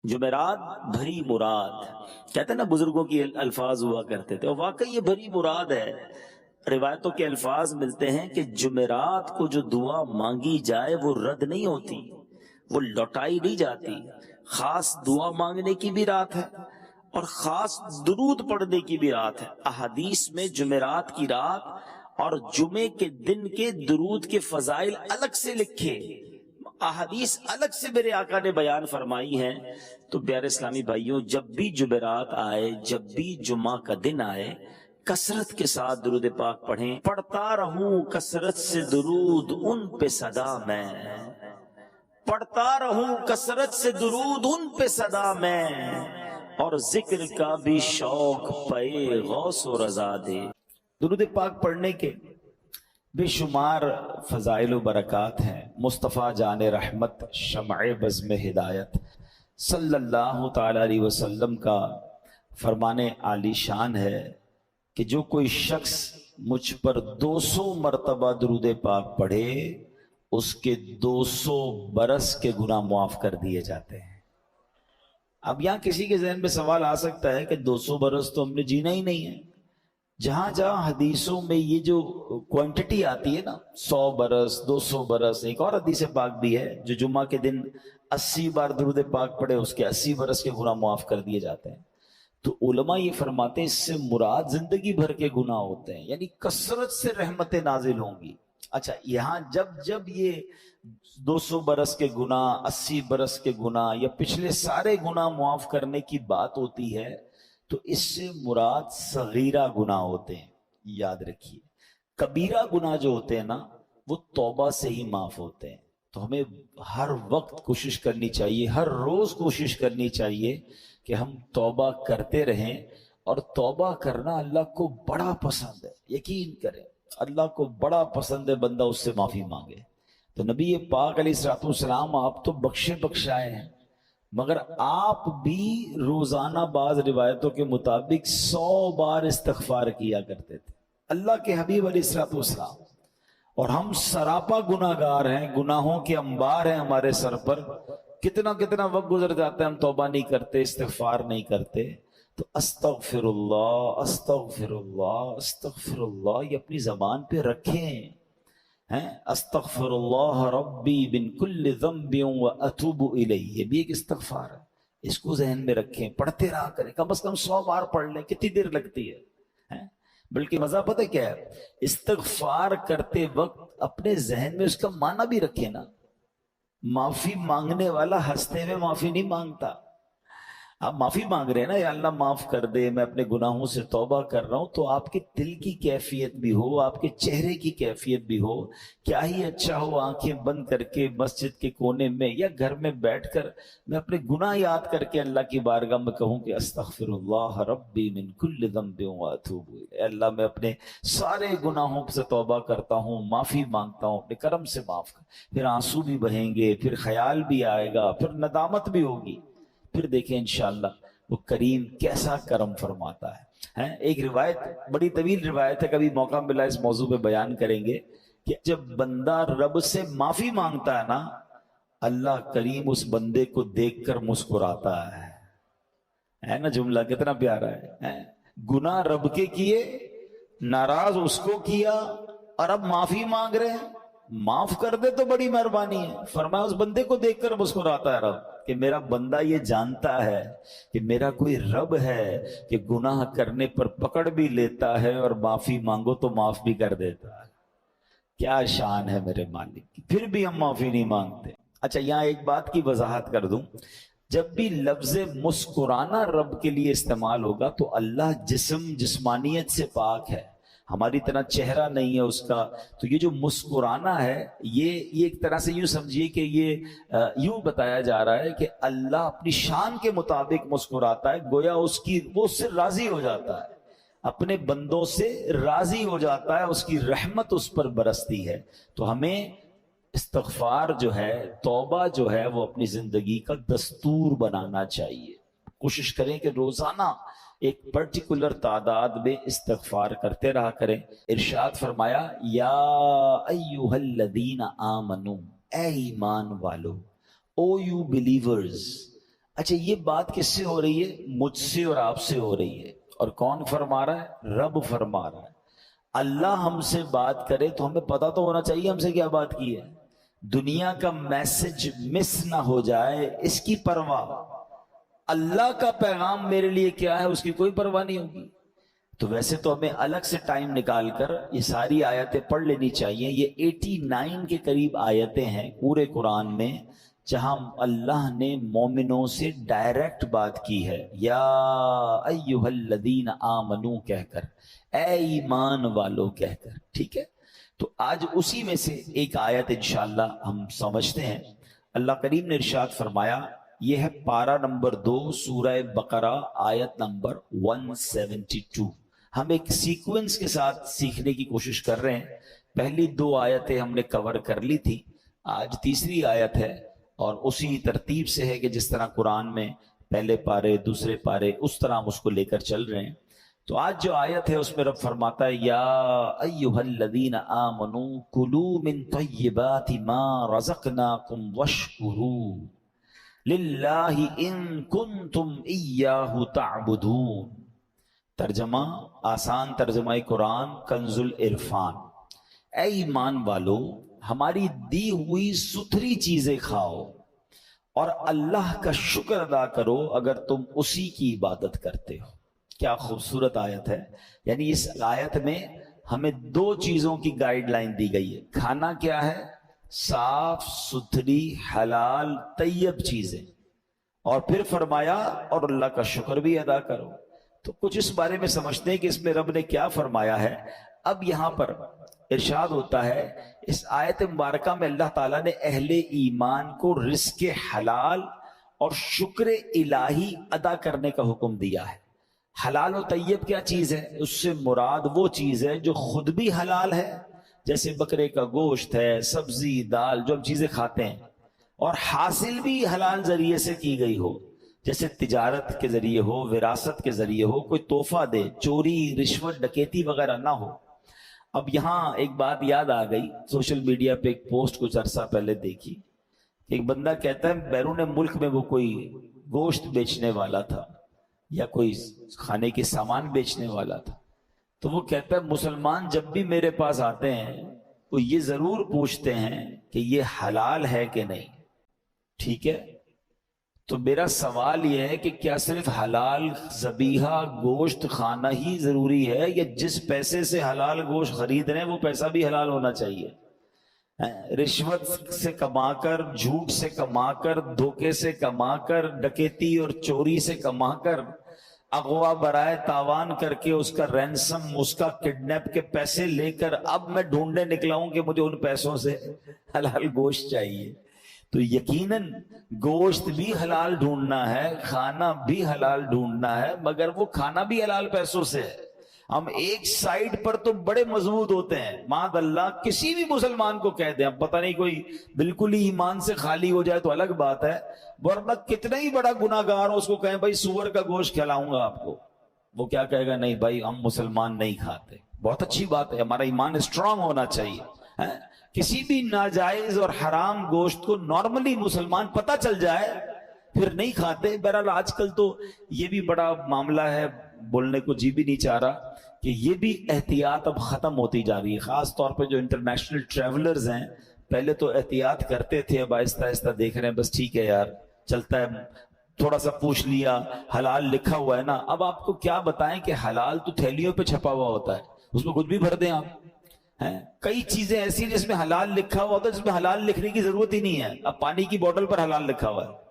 جمعرات بھری مراد، کہتے ہیں نا بزرگوں کی الفاظ ہوا کرتے تھے، اور واقعی یہ بھری مراد ہے۔ روایتوں کے الفاظ ملتے ہیں کہ جمعرات کو جو دعا مانگی جائے وہ رد نہیں ہوتی، وہ لوٹائی نہیں جاتی۔ خاص دعا مانگنے کی بھی رات ہے اور خاص درود پڑھنے کی بھی رات ہے۔ احادیث میں جمعرات کی رات اور جمعے کے دن کے درود کے فضائل الگ سے لکھے، احادیث الگ سے میرے آقا نے بیان فرمائی ہیں۔ تو پیارے اسلامی بھائیوں، جب بھی جمعرات آئے، جب بھی جمعہ کا دن آئے، کثرت کے ساتھ درود پاک پڑھیں۔ پڑھتا رہوں کثرت سے درود ان پہ صدا میں، پڑھتا رہوں کثرت سے درود ان پہ صدا میں، اور ذکر کا بھی شوق پائے غوث و رضا دے۔ درود پاک پڑھنے کے بے شمار فضائل و برکات ہیں۔ مصطفیٰ جان رحمت شمع بزم ہدایت صلی اللہ تعالی علیہ وسلم کا فرمان عالی شان ہے کہ جو کوئی شخص مجھ پر 200 مرتبہ درود پاک پڑھے، اس کے 200 برس کے گناہ معاف کر دیے جاتے ہیں۔ اب یہاں کسی کے ذہن میں سوال آ سکتا ہے کہ 200 برس تو ہم نے جینا ہی نہیں ہے۔ جہاں جہاں حدیثوں میں یہ جو کوانٹٹی آتی ہے نا، 100 برس 200 برس، ایک اور حدیث پاک بھی ہے جو جمعہ کے دن 80 بار درود پاک پڑھے اس کے 80 برس کے گناہ معاف کر دیے جاتے ہیں۔ تو علماء یہ فرماتے ہیں اس سے مراد زندگی بھر کے گناہ ہوتے ہیں، یعنی کثرت سے رحمتیں نازل ہوں گی۔ اچھا، یہاں جب یہ 200 برس کے گناہ، 80 برس کے گناہ یا پچھلے سارے گناہ معاف کرنے کی بات ہوتی ہے تو اس سے مراد صغیرہ گناہ ہوتے ہیں، یاد رکھیے۔ کبیرہ گناہ جو ہوتے ہیں نا، وہ توبہ سے ہی معاف ہوتے ہیں۔ تو ہمیں ہر وقت کوشش کرنی چاہیے، ہر روز کوشش کرنی چاہیے کہ ہم توبہ کرتے رہیں، اور توبہ کرنا اللہ کو بڑا پسند ہے۔ یقین کریں، اللہ کو بڑا پسند ہے بندہ اس سے معافی مانگے۔ تو نبی پاک علیہ الصلوۃ والسلام آپ تو بخشے بخشائے ہیں، مگر آپ بھی روزانہ بعض روایتوں کے مطابق 100 بار استغفار کیا کرتے تھے، اللہ کے حبیب علیہ الصلوۃ والسلام۔ اور ہم سراپا گناہگار ہیں، گناہوں کے انبار ہیں ہمارے سر پر۔ کتنا وقت گزر جاتا ہے ہم توبہ نہیں کرتے، استغفار نہیں کرتے۔ تو استغفر اللہ استغفر اللہ استغفر اللہ یہ اپنی زبان پہ رکھیں۔ استغفر اللہ ربی من کل ذنب واتوب الیہ، یہ بھی ایک استغفار ہے، اس کو ذہن میں رکھیں، پڑھتے رہا کریں، کم از کم 100 بار پڑھ لیں، کتنی دیر لگتی ہے۔ بلکہ مزہ پتہ کیا ہے، استغفار کرتے وقت اپنے ذہن میں اس کا معنی بھی رکھیں نا۔ معافی مانگنے والا ہنستے ہوئے معافی نہیں مانگتا۔ آپ معافی مانگ رہے ہیں نا، یا اللہ معاف کر دے، میں اپنے گناہوں سے توبہ کر رہا ہوں، تو آپ کے دل کی کیفیت بھی ہو، آپ کے چہرے کی کیفیت بھی ہو۔ کیا ہی اچھا ہو آنکھیں بند کر کے مسجد کے کونے میں یا گھر میں بیٹھ کر میں اپنے گناہ یاد کر کے اللہ کی بارگاہ میں کہوں کہ استغفر اللہ ربی من کل ذنب واتوب الیہ، اے اللہ میں اپنے سارے گناہوں سے توبہ کرتا ہوں، معافی مانگتا ہوں، اپنے کرم سے معاف کر۔ پھر آنسو بھی بہیں گے، پھر خیال بھی آئے گا، پھر ندامت بھی ہوگی، پھر دیکھیں انشاءاللہ وہ کریم کیسا کرم فرماتا ہے۔ ایک روایت، بڑی طویل روایت ہے، کبھی موقع ملا اس موضوع پہ بیان کریں گے، کہ جب بندہ رب سے معافی مانگتا ہے نا، اللہ کریم اس بندے کو دیکھ کر مسکراتا ہے نا۔ جملہ کتنا پیارا ہے۔ گناہ رب کے کیے، ناراض اس کو کیا، اور اب معافی مانگ رہے ہیں، معاف کر دے تو بڑی مہربانی ہے۔ فرمایا اس بندے کو دیکھ کر مسکراتا ہے رب، کہ میرا بندہ یہ جانتا ہے کہ میرا کوئی رب ہے کہ گناہ کرنے پر پکڑ بھی لیتا ہے اور معافی مانگو تو معاف بھی کر دیتا ہے۔ کیا شان ہے میرے مالک کی، پھر بھی ہم معافی نہیں مانگتے۔ اچھا، یہاں ایک بات کی وضاحت کر دوں، جب بھی لفظ مسکرانا رب کے لیے استعمال ہوگا تو اللہ جسمانیت سے پاک ہے، ہماری طرح چہرہ نہیں ہے اس کا۔ تو یہ جو مسکرانا ہے، یہ ایک طرح سے یوں سمجھیے کہ یہ یوں بتایا جا رہا ہے کہ اللہ اپنی شان کے مطابق مسکراتا ہے، گویا وہ اس سے راضی ہو جاتا ہے، اپنے بندوں سے راضی ہو جاتا ہے، اس کی رحمت اس پر برستی ہے۔ تو ہمیں استغفار جو ہے، توبہ جو ہے، وہ اپنی زندگی کا دستور بنانا چاہیے۔ کوشش کریں کہ روزانہ ایک پرٹیکولر تعداد میں استغفار کرتے رہا کریں۔ ارشاد فرمایا، یا ایھا الذین آمنو، اے ایمان والو، او یو بلیورز، اچھا یہ بات کس سے ہو رہی ہے؟ مجھ سے اور آپ سے ہو رہی ہے. اور کون فرما رہا ہے؟ رب فرما رہا ہے. اللہ ہم سے بات کرے تو ہمیں پتا تو ہونا چاہیے ہم سے کیا بات کی ہے. دنیا کا میسج مس نہ ہو جائے اس کی پرواہ. اللہ کا پیغام میرے لیے کیا ہے اس کی کوئی پرواہ نہیں ہوگی. تو ویسے تو ہمیں الگ سے ٹائم نکال کر یہ ساری آیتیں پڑھ لینی چاہیے. یہ 89 کے قریب آیتیں ہیں پورے قرآن میں جہاں اللہ نے مومنوں سے ڈائریکٹ بات کی ہے. یا ایہا الذین آمنو کہہ کر، اے ایمان والو کہہ کر. ٹھیک ہے، تو آج اسی میں سے ایک آیت انشاءاللہ ہم سمجھتے ہیں. اللہ کریم نے ارشاد فرمایا، یہ ہے پارہ نمبر 2 سورہ بقرہ آیت نمبر 172. ہم ایک سیکوینس کے ساتھ سیکھنے کی کوشش کر رہے ہیں. پہلی 2 آیتیں ہم نے کور کر لی تھی، آج تیسری آیت ہے اور اسی ترتیب سے ہے کہ جس طرح قرآن میں پہلے پارے دوسرے پارے اس طرح ہم اس کو لے کر چل رہے ہیں. تو آج جو آیت ہے اس میں رب فرماتا ہے، یا ایہا الذین آمنوا کلوا من طیبات ما رزقناکم واشکروا للہ ان کنتم ایاہ تعبدون. ترجمہ، آسان ترجمہ قرآن کنز العرفان. اے ایمان والو، ہماری دی ہوئی ستھری چیزیں کھاؤ اور اللہ کا شکر ادا کرو اگر تم اسی کی عبادت کرتے ہو. کیا خوبصورت آیت ہے. یعنی اس آیت میں ہمیں 2 چیزوں کی گائیڈ لائن دی گئی ہے. کھانا کیا ہے؟ صاف ستھری حلال طیب چیزیں، اور پھر فرمایا اور اللہ کا شکر بھی ادا کرو. تو کچھ اس بارے میں سمجھتے ہیں کہ اس میں رب نے کیا فرمایا ہے. اب یہاں پر ارشاد ہوتا ہے اس آیت مبارکہ میں اللہ تعالیٰ نے اہل ایمان کو رزق حلال اور شکر الہی ادا کرنے کا حکم دیا ہے. حلال و طیب کیا چیز ہے؟ اس سے مراد وہ چیز ہے جو خود بھی حلال ہے، جیسے بکرے کا گوشت ہے، سبزی دال جو ہم چیزیں کھاتے ہیں، اور حاصل بھی حلال ذریعے سے کی گئی ہو، جیسے تجارت کے ذریعے ہو، وراثت کے ذریعے ہو، کوئی تحفہ دے، چوری رشوت ڈکیتی وغیرہ نہ ہو. اب یہاں ایک بات یاد آ گئی، سوشل میڈیا پہ ایک پوسٹ کچھ عرصہ پہلے دیکھی. ایک بندہ کہتا ہے بیرون ملک میں وہ کوئی گوشت بیچنے والا تھا یا کوئی کھانے کے سامان بیچنے والا تھا. تو وہ کہتا ہے مسلمان جب بھی میرے پاس آتے ہیں وہ یہ ضرور پوچھتے ہیں کہ یہ حلال ہے کہ نہیں. ٹھیک ہے، تو میرا سوال یہ ہے کہ کیا صرف حلال ذبیحہ گوشت کھانا ہی ضروری ہے، یا جس پیسے سے حلال گوشت خرید رہے ہیں وہ پیسہ بھی حلال ہونا چاہیے؟ رشوت سے کما کر، جھوٹ سے کما کر، دھوکے سے کما کر، ڈکیتی اور چوری سے کما کر، اغوا برائے تاوان کر کے اس کا رینسم، اس کا کڈنیپ کے پیسے لے کر اب میں ڈھونڈنے نکلا ہوں کہ مجھے ان پیسوں سے حلال گوشت چاہیے. تو یقیناً گوشت بھی حلال ڈھونڈنا ہے، کھانا بھی حلال ڈھونڈنا ہے، مگر وہ کھانا بھی حلال پیسوں سے ہے. ہم ایک سائڈ پر تو بڑے مضبوط ہوتے ہیں، معاذ اللہ کسی بھی مسلمان کو کہہ دیں، اب پتہ نہیں کوئی بالکل ہی ایمان سے خالی ہو جائے تو الگ بات ہے، ورنہ کتنا ہی بڑا گناہ گار ہو اس کو کہیں بھائی سور کا گوشت کھلاؤں گا آپ کو، وہ کیا کہے گا؟ نہیں بھائی ہم مسلمان نہیں کھاتے. بہت اچھی بات ہے، ہمارا ایمان اسٹرانگ ہونا چاہیے. کسی بھی ناجائز اور حرام گوشت کو نارملی مسلمان پتہ چل جائے پھر نہیں کھاتے. بہرحال آج کل تو یہ بھی بڑا معاملہ ہے، بولنے کو جی بھی نہیں چاہ رہا کہ یہ بھی احتیاط اب ختم ہوتی جا رہی ہے. خاص طور پہ جو انٹرنیشنل ٹریولرز ہیں، پہلے تو احتیاط کرتے تھے، اب آہستہ آہستہ دیکھ رہے ہیں بس ٹھیک ہے یار چلتا ہے، تھوڑا سا پوچھ لیا حلال لکھا ہوا ہے نا. اب آپ کو کیا بتائیں کہ حلال تو تھیلیوں پہ چھپا ہوا ہوتا ہے، اس میں کچھ بھی بھر دیں آپ. کئی چیزیں ایسی جس میں حلال لکھا ہوا ہوتا ہے جس میں حلال لکھنے کی ضرورت ہی نہیں ہے. اب پانی کی بوتل پر حلال لکھا ہوا ہے،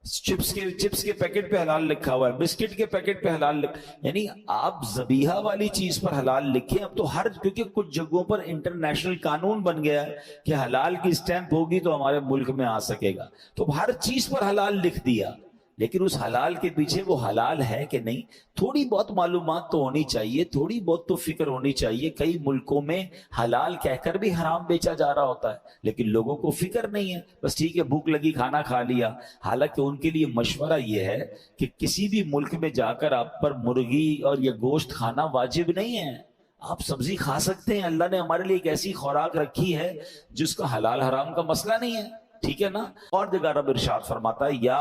چپس کے پیکٹ پہ حلال لکھا ہوا ہے، بسکٹ کے پیکٹ پہ حلال یعنی آپ ذبیحہ والی چیز پر حلال لکھیں. اب تو کیونکہ کچھ جگہوں پر انٹرنیشنل قانون بن گیا ہے کہ حلال کی اسٹیمپ ہوگی تو ہمارے ملک میں آ سکے گا، تو ہر چیز پر حلال لکھ دیا. لیکن اس حلال کے پیچھے وہ حلال ہے کہ نہیں، تھوڑی بہت معلومات تو ہونی چاہیے، تھوڑی بہت تو فکر ہونی چاہیے. کئی ملکوں میں حلال کہہ کر بھی حرام بیچا جا رہا ہوتا ہے لیکن لوگوں کو فکر نہیں ہے، بس ٹھیک ہے بھوک لگی کھانا کھا لیا. حالانکہ ان کے لیے مشورہ یہ ہے کہ کسی بھی ملک میں جا کر آپ پر مرغی اور یہ گوشت کھانا واجب نہیں ہے. آپ سبزی کھا سکتے ہیں، اللہ نے ہمارے لیے ایک ایسی خوراک رکھی ہے جس کا حلال حرام کا مسئلہ نہیں ہے. ٹھیک ہے نا. اور جگہ رب ارشاد فرماتا ہے یا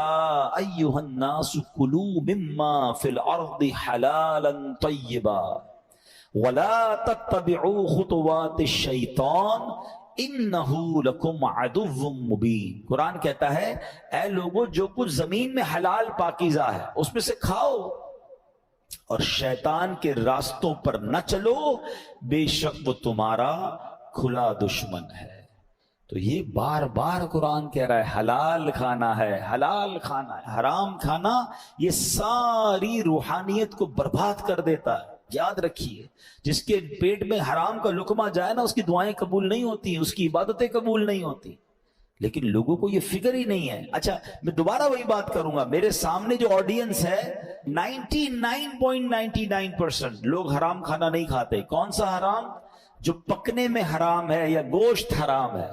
ایھا الناس کلوا مما فی الارض حلالا طیبا ولا تتبعوا خطوات الشیطان انہ لکم عدو مبین. قرآن کہتا ہے اے لوگو جو کچھ زمین میں حلال پاکیزہ ہے اس میں سے کھاؤ اور شیطان کے راستوں پر نہ چلو بے شک وہ تمہارا کھلا دشمن ہے. تو یہ بار بار قرآن کہہ رہا ہے حلال کھانا ہے، حلال کھانا ہے. حرام کھانا یہ ساری روحانیت کو برباد کر دیتا ہے. یاد رکھیے جس کے پیٹ میں حرام کا لقمہ جائے نا اس کی دعائیں قبول نہیں ہوتی، اس کی عبادتیں قبول نہیں ہوتی. لیکن لوگوں کو یہ فکر ہی نہیں ہے. اچھا میں دوبارہ وہی بات کروں گا، میرے سامنے جو آڈینس ہے 99.99% لوگ حرام کھانا نہیں کھاتے. کون سا حرام؟ جو پکنے میں حرام ہے یا گوشت حرام ہے.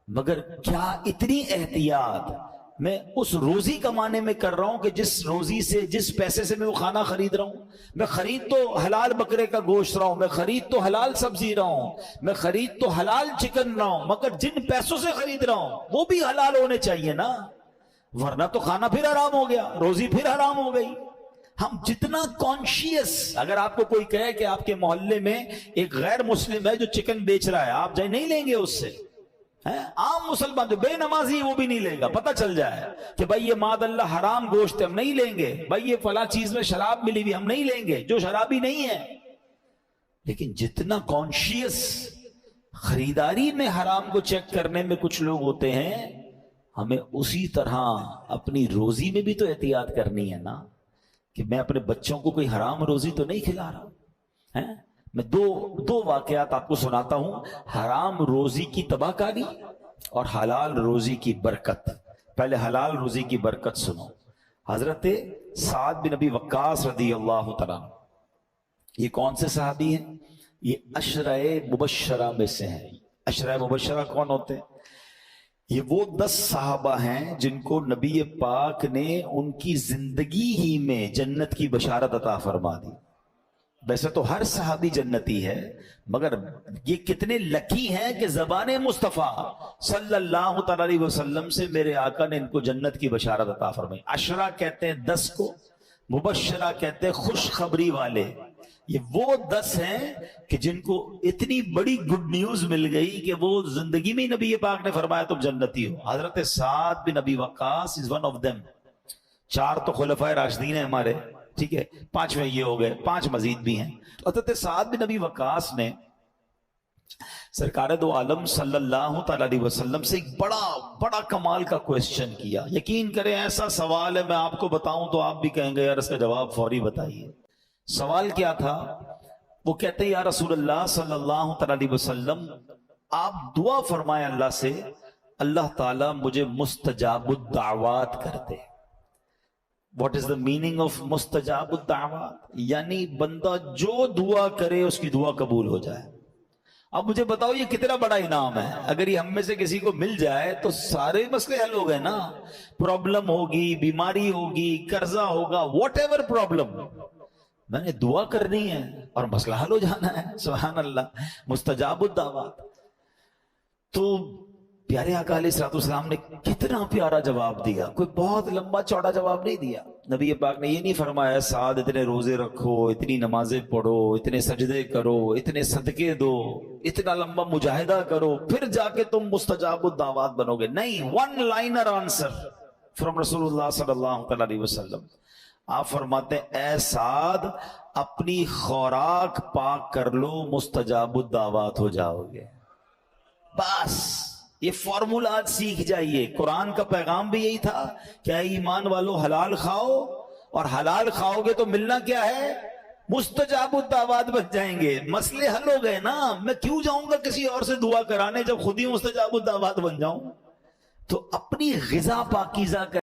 مگر کیا اتنی احتیاط میں اس روزی کمانے میں کر رہا ہوں کہ جس روزی سے جس پیسے سے میں وہ کھانا خرید رہا ہوں، میں خرید تو حلال بکرے کا گوشت رہا ہوں، میں خرید تو حلال سبزی رہا ہوں، میں خرید تو حلال چکن رہا ہوں، مگر جن پیسوں سے خرید رہا ہوں وہ بھی حلال ہونے چاہیے نا، ورنہ تو کھانا پھر حرام ہو گیا، روزی پھر حرام ہو گئی. ہم جتنا کانشیس، اگر آپ کو کوئی کہے کہ آپ کے محلے میں ایک غیر مسلم ہے جو چکن بیچ رہا ہے، آپ جائے نہیں لیں گے اس سے. عام مسلمان جو بے نمازی وہ بھی نہیں لے گا. پتہ چل جائے کہ بھائی یہ ماد اللہ حرام گوشت ہم نہیں لیں گے، بھائی یہ فلاں چیز میں شراب ملی ہوئی ہم نہیں لیں گے، جو شرابی نہیں ہے. لیکن جتنا کانشیس خریداری میں حرام کو چیک کرنے میں کچھ لوگ ہوتے ہیں، ہمیں اسی طرح اپنی روزی میں بھی تو احتیاط کرنی ہے نا، کہ میں اپنے بچوں کو کوئی حرام روزی تو نہیں کھلا رہا ہے. میں دو واقعات آپ کو سناتا ہوں، حرام روزی کی تباہ کاری اور حلال روزی کی برکت. پہلے حلال روزی کی برکت سنو. حضرت سعد بن ابی وقاص رضی اللہ تعالیٰ، یہ کون سے صحابی ہیں؟ یہ عشرہ مبشرہ میں سے ہیں. عشرہ مبشرہ کون ہوتے ہیں؟ یہ وہ 10 صحابہ ہیں جن کو نبی پاک نے ان کی زندگی ہی میں جنت کی بشارت عطا فرما دی. ویسے تو ہر صحابی جنتی ہے، مگر یہ کتنے لکی ہیں کہ زبان مصطفیٰ صلی اللہ تعالی علیہ وسلم سے میرے آقا نے ان کو جنت کی بشارت عطا فرمائی. عشرہ کہتے ہیں 10 کو، مبشرہ کہتے ہیں خوشخبری والے. یہ وہ 10 ہیں کہ جن کو اتنی بڑی گڈ نیوز مل گئی کہ وہ زندگی میں نبی پاک نے فرمایا تم جنتی ہو. حضرت سعد بن ابی وقاص is one of them. 4 تو خلفائے راشدین ہیں ہمارے، ٹھیک ہے، 5ویں یہ ہو گئے، 5 مزید بھی ہیں. تو حضرت سعد بن ابی وقاص نے سرکار دو عالم صلی اللہ تعالی علیہ وسلم سے ایک بڑا کمال کا کوسچن کیا. یقین کریں ایسا سوال ہے میں آپ کو بتاؤں تو آپ بھی کہیں گے یار اس کا جواب فوری بتائیے. سوال کیا تھا؟ وہ کہتے ہیں یا رسول اللہ صلی اللہ تعالی علیہ وسلم آپ دعا فرمائیں اللہ سے، اللہ تعالیٰ مجھے مستجاب الدعوات کر دے. What is the meaning of مستجاب الدعوات؟ یعنی بندہ جو دعا کرے اس کی دعا قبول ہو جائے. اب مجھے بتاؤ یہ کتنا بڑا انعام ہے. اگر یہ ہم میں سے کسی کو مل جائے تو سارے مسئلے حل ہو گئے نا. پرابلم ہوگی، بیماری ہوگی، قرضہ ہوگا، واٹ ایور پرابلم، میں نے دعا کرنی ہے اور مسئلہ حل ہو جانا ہے. سبحان اللہ، مستجاب الدعوات. تو پیارے آقا علیہ الصلوۃ والسلام نے کتنا پیارا جواب دیا. کوئی بہت لمبا چوڑا جواب نہیں دیا. نبی پاک نے یہ نہیں فرمایا سعد اتنے روزے رکھو، اتنی نمازیں پڑھو، اتنے سجدے کرو، اتنے صدقے دو، اتنا لمبا مجاہدہ کرو پھر جا کے تم مستجاب الدعوات بنو گے. نہیں، ون لائنر آنسر فرام رسول اللہ صلی اللہ علیہ وسلم. آپ فرماتے ہیں اے سعد اپنی خوراک پاک کر لو، مستجاب الدعوات ہو جاؤ گے. بس یہ فارمولہ آج سیکھ جائیے. قرآن کا پیغام بھی یہی تھا کہ اے ایمان والو حلال کھاؤ، اور حلال کھاؤ گے تو ملنا کیا ہے؟ مستجاب الدعوات بن جائیں گے. مسئلے حل ہو گئے نا. میں کیوں جاؤں گا کسی اور سے دعا کرانے جب خود ہی مستجاب الدعوات بن جاؤں؟ تو اپنی غذا پاکیزہ